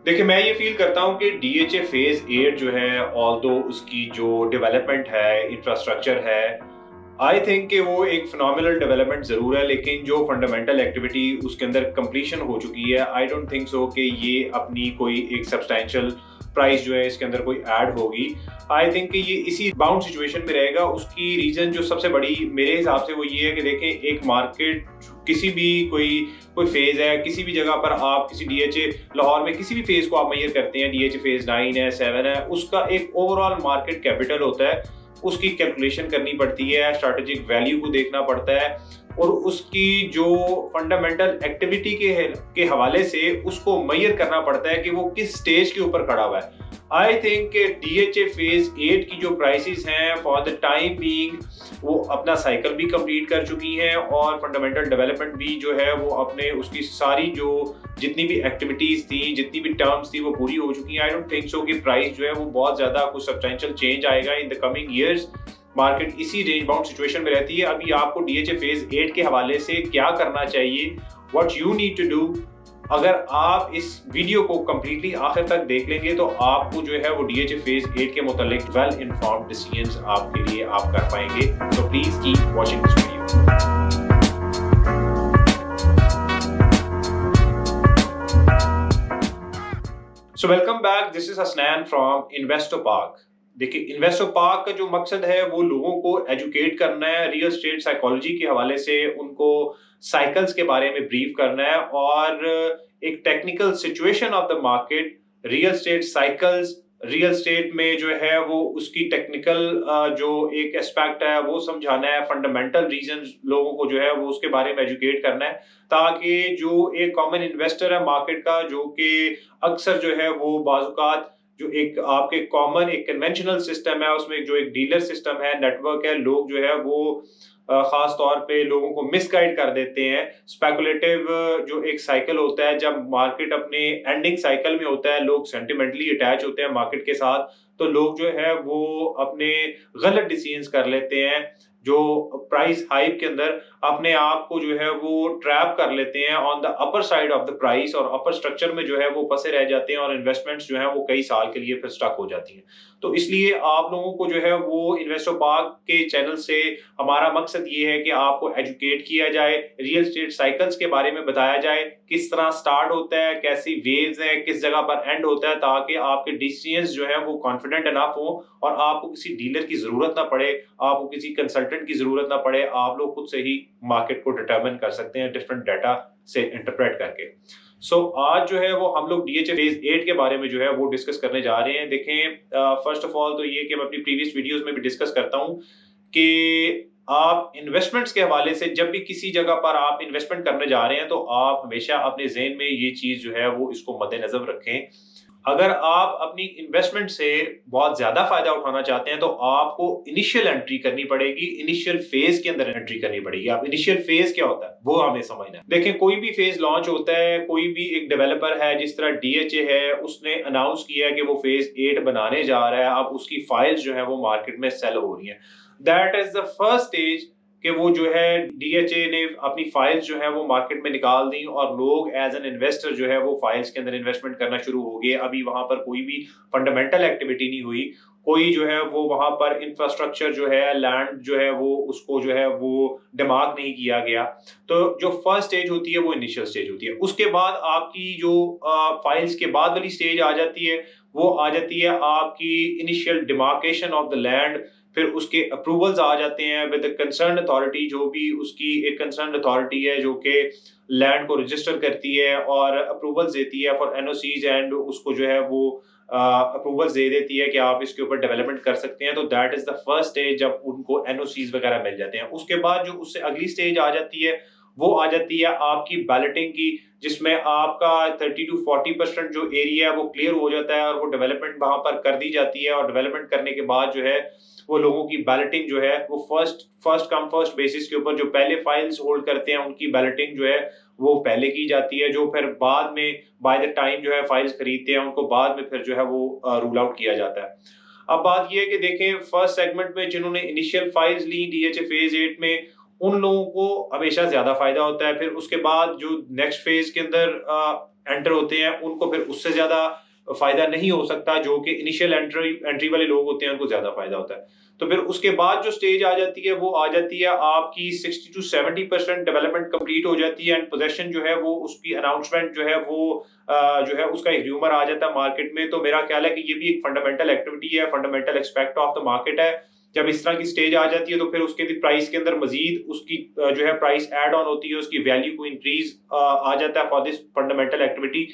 देखिए, मैं ये फ़ील करता हूँ कि डीएचए फ़ेज़ 8 जो है, ऑल्दो उसकी जो डेवलपमेंट है, इंफ्रास्ट्रक्चर है, आई थिंक कि वो एक फ़िनोमिनल डेवलपमेंट ज़रूर है, लेकिन जो फंडामेंटल एक्टिविटी उसके अंदर कंप्लीशन हो चुकी है, आई डोंट थिंक सो कि ये अपनी कोई एक सब्सटैंशियल प्राइस जो है इसके अंदर कोई ऐड होगी। आई थिंक कि ये इसी बाउंड सिचुएशन में रहेगा। उसकी रीज़न जो सबसे बड़ी मेरे हिसाब से वो ये है कि देखें, एक मार्केट किसी भी कोई कोई फ़ेज़ है, किसी भी जगह पर आप किसी डीएचए लाहौर में किसी भी फ़ेज़ को आप मेज़र करते हैं, डीएचए फ़ेज़ 9 है, 7 है, उसका एक ओवरऑल मार्केट कैपिटल होता है। उसकी कैलकुलेशन करनी पड़ती है, स्ट्रैटेजिक वैल्यू को देखना पड़ता है और उसकी जो फंडामेंटल एक्टिविटी के हवाले से उसको मेजर करना पड़ता है कि वो किस स्टेज के ऊपर खड़ा हुआ है। आई थिंक डीएचए फेज 8 की जो प्राइसेस हैं फॉर द टाइम बीइंग वो अपना साइकिल भी कंप्लीट कर चुकी हैं और फंडामेंटल डेवलपमेंट भी जो है वो अपने उसकी सारी जो जितनी भी एक्टिविटीज थी, जितनी भी टर्म्स थी, वो पूरी हो चुकी हैं। आई डोंट थिंक सो कि प्राइस जो है वो बहुत ज्यादा कुछ सब्सटेंशियल चेंज आएगा in the coming years. Market इसी रेंज बाउंड सिचुएशन में रहती है। अभी आपको डीएचए फेज 8 के हवाले से क्या करना चाहिए, what you need to do, अगर आप इस वीडियो को कंप्लीटली आखिर तक देख लेंगे तो आपको जो है वो डीएचए फेज 8 के मुतालिक वेल इन्फॉर्म्ड डिसीजंस आपके लिए आप कर पाएंगे। तो please keep watching this video. So welcome back, this is Hasnain from Investo Park. देखिए, इन्वेस्टो पार्क का जो मकसद है वो लोगों को एजुकेट करना है, रियल स्टेट साइकोलॉजी के हवाले से उनको साइकिल्स के बारे में ब्रीफ करना है और एक technical situation of the market, real estate cycles, real estate में जो है वो उसकी टेक्निकल जो एक एस्पेक्ट है वो समझाना है, फंडामेंटल रीजन लोगों को जो है वो उसके बारे में एजुकेट करना है, ताकि जो एक कॉमन इन्वेस्टर है मार्केट का, जो कि अक्सर जो है वो बाजुकात जो एक आपके कॉमन एक कन्वेंशनल सिस्टम है उसमें जो एक डीलर सिस्टम है, नेटवर्क है, लोग जो है वो खास तौर पे लोगों को मिसगाइड कर देते हैं। स्पेकुलेटिव जो एक साइकिल होता है, जब मार्केट अपने एंडिंग साइकिल में होता है, लोग सेंटिमेंटली अटैच होते हैं मार्केट के साथ, तो लोग जो है वो अपने गलत डिसीजंस कर लेते हैं, जो प्राइस हाइप के अंदर अपने आप को जो है वो ट्रैप कर लेते हैं on the upper side of the price, और अपर स्ट्रक्चर में जो है वो फंसे रह जाते हैं और इन्वेस्टमेंट्स जो है वो कई साल के लिए फिर स्टक हो जाती हैं। तो इसलिए आप लोगों को जो है वो इन्वेस्टर पार्क के चैनल से हमारा मकसद ये है कि आपको एजुकेट किया जाए, रियल एस्टेट साइकिल्स के बारे में बताया जाए, किस तरह स्टार्ट होता है, कैसी वेव्स हैं, किस जगह पर एंड होता है, ताकि आपके डिसीजंस जो है वो कॉन्फिडेंट इनफ हो और आपको किसी डीलर की जरूरत ना पड़े, आपको किसी कंसल्टेंट की जरूरत ना पड़े, आप लोग खुद से ही मार्केट को डिटरमिन कर सकते हैं डिफरेंट डाटा से इंटरप्रेट करके। आज जो है वो हम लोग डीएचए फेज 8 के बारे में जो है वो डिस्कस करने जा रहे हैं। देखें, फर्स्ट ऑफ ऑल तो ये कि मैं अपनी प्रीवियस वीडियोस में भी डिस्कस करता हूँ कि आप इन्वेस्टमेंट्स के हवाले से जब भी किसी जगह पर आप इन्वेस्टमेंट करने जा रहे हैं तो आप हमेशा अपने ज़हन में ये चीज़ जो है वो इसको मद्देनज़र रखें। अगर आप अपनी इन्वेस्टमेंट से बहुत ज़्यादा फ़ायदा उठाना चाहते हैं तो आपको इनिशियल एंट्री करनी पड़ेगी, इनिशियल फ़ेज़ के अंदर एंट्री करनी पड़ेगी। आप इनिशियल फ़ेज़ क्या होता है वो हमें समझना है। देखें, कोई भी फ़ेज़ लॉन्च होता है, कोई भी एक डेवलपर है, जिस तरह डीएचए है, उसने अनाउंस किया है कि वो फ़ेज़ 8 बनाने जा रहा है, अब उसकी फाइल्स जो है वो मार्केट में सेल हो रही हैं। That is the first stage कि वो जो है डीएचए ने अपनी फाइल्स जो है वो मार्केट में निकाल दी और लोग एज एन इन्वेस्टर जो है वो फाइल्स के अंदर इन्वेस्टमेंट करना शुरू हो गए। अभी वहां पर कोई भी फंडामेंटल एक्टिविटी नहीं हुई, कोई जो है वो वहां पर इंफ्रास्ट्रक्चर जो है, लैंड जो है वो उसको जो है वो डिमार्क नहीं किया गया। तो जो फर्स्ट स्टेज होती है वो इनिशियल स्टेज होती है। उसके बाद आपकी जो फाइल्स के बाद वाली स्टेज आ जाती है, वो आ जाती है आपकी initial demarcation of the land. फिर उसके अप्रूवल्स आ जाते हैं विद कंसर्न अथॉरिटी, जो भी उसकी एक कंसर्न अथॉरिटी है जो कि लैंड को रजिस्टर करती है और अप्रूवल्स देती है फॉर एनओसीज, एंड उसको जो है वो अप्रूवल्स दे देती है कि आप इसके ऊपर डेवलपमेंट कर सकते हैं। तो that is the first stage, जब उनको एनओसीज वगैरह मिल जाते हैं। उसके बाद जो उससे अगली स्टेज आ जाती है वो आ जाती है आपकी बैलेटिंग की, जिसमें आपका 30 to 40% जो एरिया है वो क्लियर हो जाता है और वो डेवलपमेंट वहां पर कर दी जाती है। और डेवलपमेंट करने के बाद जो है वो लोगों की बैलेटिंग जो है वो first first come first basis के ऊपर, जो पहले फाइल्स होल्ड करते हैं उनकी बैलेटिंग जो है वो पहले की जाती है, जो फिर बाद में बाय द टाइम जो है फाइल्स खरीदते हैं उनको बाद में फिर जो है वो रूल आउट किया जाता है। अब बात ये है कि देखें, फर्स्ट सेगमेंट में जिन्होंने इनिशियल फाइल्स ली डीएचए फेज 8 में, उन लोगों को हमेशा ज्यादा फायदा होता है। फिर उसके बाद जो नेक्स्ट फेज के अंदर एंटर होते हैं उनको फिर उससे ज़्यादा फ़ायदा नहीं हो सकता, जो कि इनिशियल एंट्री एंट्री वाले लोग होते हैं उनको ज़्यादा फ़ायदा होता है। तो फिर उसके बाद जो स्टेज आ जाती है, वो आ जाती है आपकी 60 टू 70% डेवलपमेंट कंप्लीट हो जाती है एंड पोज़ेशन जो है वो उसकी अनाउंसमेंट जो है वो जो है उसका एक र्यूमर आ जाता है मार्केट में। तो मेरा ख्याल है कि ये भी एक फंडामेंटल एक्टिविटी है, fundamental aspect of the market है। जब इस तरह की स्टेज आ जाती है तो फिर उसके प्राइस के अंदर मज़ीद उसकी जो है प्राइस ऐड ऑन होती है, उसकी वैल्यू को इंक्रीज़ आ जाता है फॉर दिस फंडामेंटल एक्टिविटी।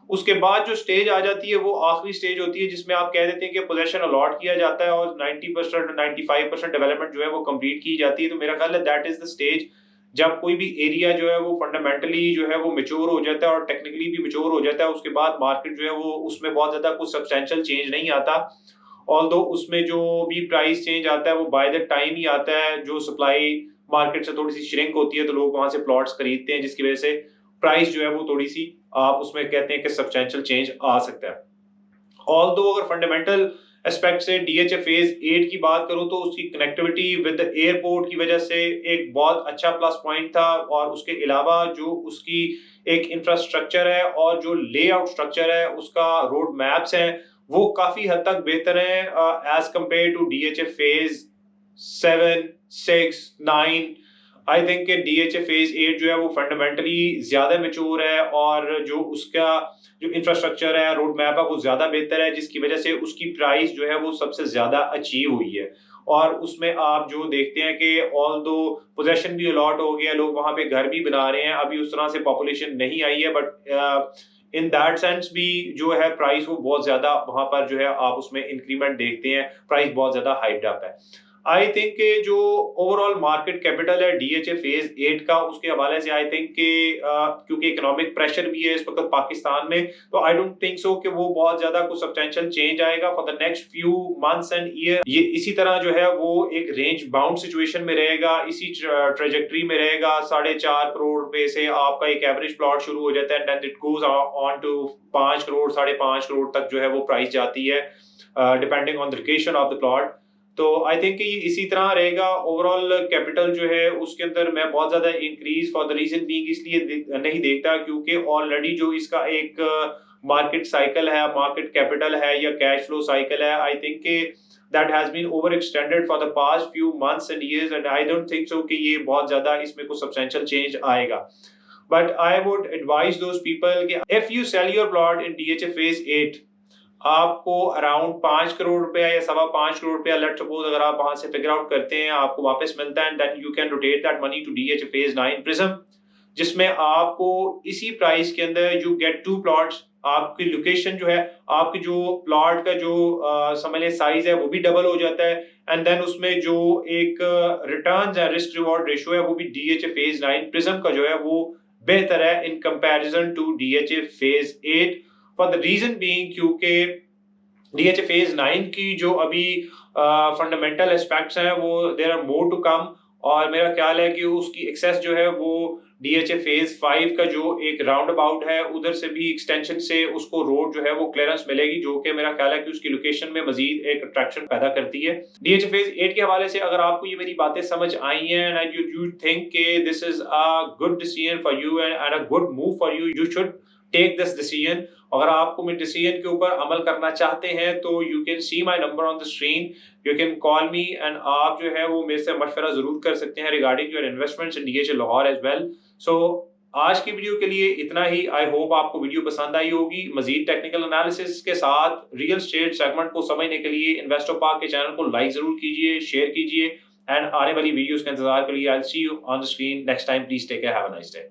उसके बाद जो स्टेज आ जाती है वो आखिरी स्टेज होती है जिसमें आप कह देते हैं कि पोजेशन अलॉट किया जाता है और 90% 95% डेवलपमेंट जो है वो कंप्लीट की जाती है। तो मेरा ख्याल है दैट इज द स्टेज जब कोई भी एरिया जो है वो फंडामेंटली जो है वो मैच्योर हो जाता है और टेक्निकली भी मैच्योर हो जाता है। उसके बाद मार्केट जो है वो उसमें बहुत ज्यादा कुछ सब्सटेंशियल चेंज नहीं आता, ऑल्दो उसमें जो भी प्राइस चेंज आता है वो बाय द टाइम ही आता है। जो सप्लाई मार्केट से थोड़ी सी श्रिंक होती है तो लोग वहां से प्लॉट्स खरीदते हैं, जिसकी वजह से प्राइस जो है वो थोड़ी सी आप उसमें कहते हैं कि सब्सटेंशियल चेंज आ सकता है। ऑल्दो अगर फंडामेंटल एस्पेक्ट से डीएचए फेज 8 की बात करूं तो उसकी कनेक्टिविटी विद द एयरपोर्ट की वजह से एक बहुत अच्छा प्लस पॉइंट था, और उसके अलावा जो उसकी एक इंफ्रास्ट्रक्चर है और जो लेआउट स्ट्रक्चर है, उसका रोड मैप्स हैं, वो काफी हद तक बेहतर हैं as compare to DHA phase 7, 6, 9। I think कि डीएचए फेज 8 जो है वो फंडामेंटली ज्यादा मैच्योर है और जो उसका जो इंफ्रास्ट्रक्चर है, रोड मैप है, वो ज्यादा बेहतर है, जिसकी वजह से उसकी प्राइस जो है वो सबसे ज्यादा अचीव हुई है। और उसमें आप जो देखते हैं कि ऑल दो पोजेशन भी अलॉट हो गया, लोग वहां पे घर भी बना रहे हैं, अभी उस तरह से पॉपुलेशन नहीं आई है, बट इन दैट सेंस भी जो है प्राइस वो बहुत ज्यादा वहां पर जो है आप उसमें इंक्रीमेंट देखते हैं, प्राइस बहुत ज्यादा हाइप्ड अप है। आई थिंक कि जो ओवरऑल मार्केट कैपिटल है डीएचए फेज 8 का, उसके हवाले से आई थिंक कि क्योंकि इकोनॉमिक प्रेशर भी है इस वक्त पाकिस्तान में, तो आई डोंट थिंक सो कि वो बहुत ज्यादा कुछ सब्सटेंशियल चेंज आएगा for the next few months and year. ये इसी तरह जो है वो एक रेंज बाउंड सिचुएशन में रहेगा, इसी ट्रेजेक्टरी में रहेगा। 4.5 करोड़ रुपए से आपका एक एवरेज प्लॉट शुरू हो जाता है, then it goes on to 5 crore, 5.5 crore तक जो है वो प्राइस जाती है, depending on the location of the plot. तो आई थिंक कि इसी तरह रहेगा। ओवरऑल कैपिटल जो है उसके अंदर मैं बहुत ज्यादा increase for the reason being इसलिए नहीं देखता क्योंकि ऑलरेडी जो इसका एक मार्केट साइकिल है, मार्केट कैपिटल है या कैश फ्लो साइकिल है, आई थिंक कि that has been over extended for the past few months and years, and I don't think so कि ये बहुत ज्यादा इसमें कुछ सब्सटेंशियल चेंज आएगा। But I would advise those people कि if you sell your plot in DHA phase 8, आपको around 5 crore रुपया या 5.25 करोड़ रुपया, लेट सपोज अगर आप वहां से फिगर आउट करते हैं, आपको वापस मिलता है, then you can rotate that money to DH phase 9 prism, जिसमें आपको इसी प्राइस के अंदर यू गेट 2 प्लॉट्स। आपकी लोकेशन जो है, आपकी जो प्लॉट का जो समझ लें साइज है वो भी डबल हो जाता है, एंड देन उसमें जो एक रिटर्न्स है, रिस्क रिवॉर्ड रेशियो है, वो भी डीएचए फेज 9 प्रिज्म का जो है वो बेहतर है in comparison to DHA phase 8, for the reason being क्योंकि डीएचए फेज 9 की जो अभी फंडामेंटल एस्पेक्ट्स हैं वो there are more to come, और मेरा ख्याल है कि उसकी एक्सेस जो है वो डीएचए फेज 5 का जो एक राउंड अबाउट है उधर से भी एक्सटेंशन से उसको रोड जो है वो क्लियरेंस मिलेगी, जो कि मेरा ख्याल है कि उसकी लोकेशन में मजीद एक अट्रैक्शन पैदा करती है। डीएचए फेज 8 के हवाले से अगर आपको ये मेरी बातें समझ आई हैं एंड यू थिंक कि this is a good decision for you and a good move for you, you should take this decision. अगर आपको मेरे डिसीजन के ऊपर अमल करना चाहते हैं तो you can see my number on the screen, you can call me, and आप जो है वो मेरे से मशवरा जरूर कर सकते हैं regarding your investments in DHA Lahore as well. So आज की वीडियो के लिए इतना ही। आई होप आपको वीडियो पसंद आई होगी। मजीद टेक्निकल एनालिसिस के साथ रियल एस्टेट सेगमेंट को समझने के लिए इन्वेस्टर पार्क के चैनल को लाइक जरूर कीजिए, शेयर कीजिए, एंड आने वाली वीडियोस का इंतजार करिए। I will see you on the screen next time. Please take care, have a nice day.